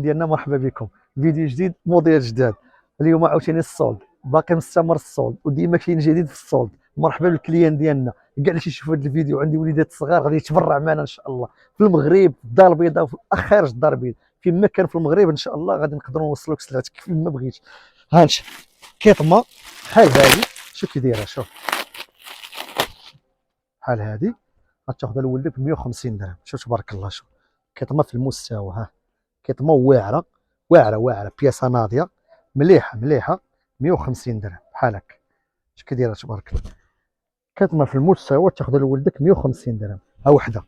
ديالنا مرحبا بكم فيديو جديد موديل جداد. اليوم عاوتاني السولد باقي مستمر السولد وديما كاين جديد في السولد. مرحبا بالكليان ديالنا كاع اللي تيشوف هذا الفيديو. عندي وليدات صغار غادي يتبرع معنا ان شاء الله في المغرب، في الدار البيضاء وفي خارج الدار البيضاء، فين ما كان في المغرب ان شاء الله غادي نقدروا نوصلوك سلعتك فين ما بغيتي. هانت كيطمه بحال هذه، شوف كي دايره، شوف بحال هذه غتاخذها لولدك ب 150 درهم. شوف تبارك الله، شوف كيطمه في المستوى، ها كيطمه واعره واعره بياسه ناضيه مليحه 150 درهم بحال هكا. اش كدير تبارك الله، كتمه في المستوى تاخذها لولدك 150 درهم. ها وحده،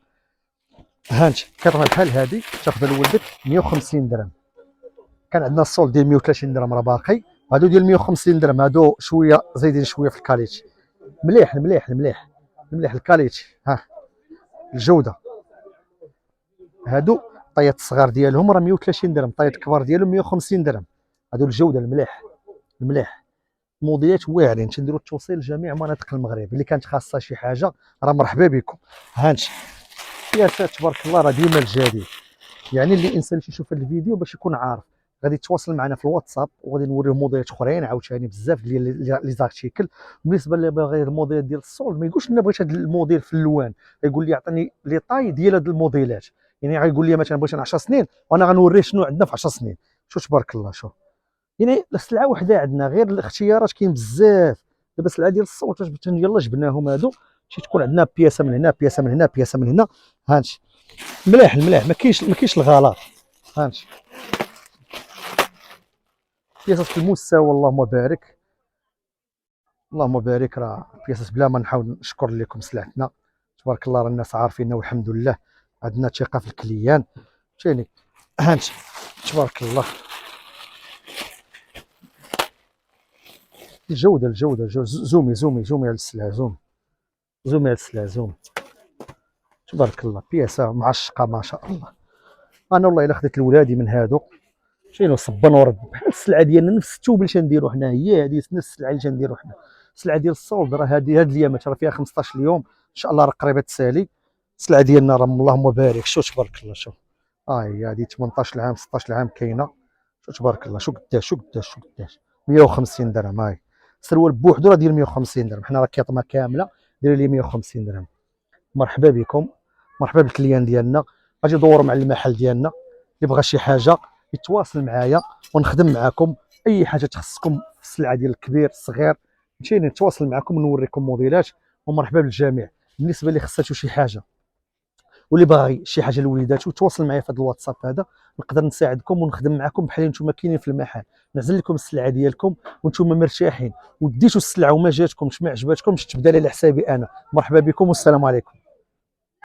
ها انت كتمه بحال هذه تاخذها لولدك 150 درهم. كان عندنا الصول ديال 130 درهم راه باقي، هادو ديال 150 درهم هادو شويه زايدين شويه في الكاليتي. مليح الكاليتي. ها الجوده، هادو طيات الصغار ديالهم راه 130 درهم، طيات الكبار ديالهم 150 درهم. هادو الجوده المليح موديلات واعرين. تنديروا التوصيل لجميع مناطق المغرب. اللي كانت خاصه شي حاجه راه مرحبا بكم. هانت قياسات تبارك الله راه ديما الجديد. يعني اللي الانسان اللي يشوف هذا الفيديو باش يكون عارف غادي يتواصل معنا في الواتساب وغادي نوريه موديلات اخرين عاوتاني بزاف ديال لي زارتيكل. بالنسبه اللي باغي الموديل ديال الصول ما يقولش انا بغيت هذا الموديل في اللوان، يقول لي عطيني لي طاي ديال هاد الموديلات. يعني غيقول لي مثلا بغيت 10 سنين وانا غنوريه شنو عندنا في 10 سنين. شوف تبارك الله، شوف يعني السلعه وحده عندنا، غير الاختيارات كاين بزاف. دابا السلعه ديال الصوت يلاه جبناهم هادو تكون عندنا بياسه من هنا بياسه من هنا بياسه من هنا. هانت مليح ما كاينش الغلط. هانت بياسات في المستوى، اللهم بارك راه بياسات بلا ما نحاول نشكر لكم سلعتنا تبارك الله. راه الناس عارفيننا والحمد لله، عندنا ثقه في الكليان ثاني. هانت تبارك الله الجوده زومي على السلعه، زومي على السلعه تبارك الله. بياسه معشقه ما شاء الله. انا والله الا خديت لولادي من هادو شنو صبا ورد بحال السلعه ديالنا، نفس الثوب اللي تنديرو حنا هي هذه، نفس السلعه اللي تنديرو حنا. السلعه ديال الصولد راه هاد الايامات راه فيها 15 يوم ان شاء الله، راه قريبه تسالي. السلعه ديالنا راه اللهم بارك. شوف تبارك الله، شوف هي هذه 18 عام 16 عام كاينه. شوف تبارك الله، شوف قداش 150 درهم. هاي السروال بوحدو راه ديال 150 درهم. حنا راه كيطمه كامله دايره لي 150 درهم. مرحبا بكم، مرحبا بالكليان ديالنا. اجي دوروا مع المحل ديالنا، اللي بغى شي حاجه يتواصل معايا ونخدم معاكم. اي حاجه تخصكم في السلعه ديال الكبير الصغير مشينا نتواصل معاكم ونوريكم موديلات. ومرحبا بالجميع. بالنسبه اللي خصاتو شي حاجه واللي باغي شي حاجه لوليداتو تواصل معايا في هذا الواتساب هذا، نقدر نساعدكم ونخدم معكم بحال نتوما كاينين في المحل. نعزل لكم السلعه ديالكم وانتم مرتاحين، وديتوا السلعه وما جاتكمش ما عجباتكمش تبدا على حسابي انا. مرحبا بكم والسلام عليكم.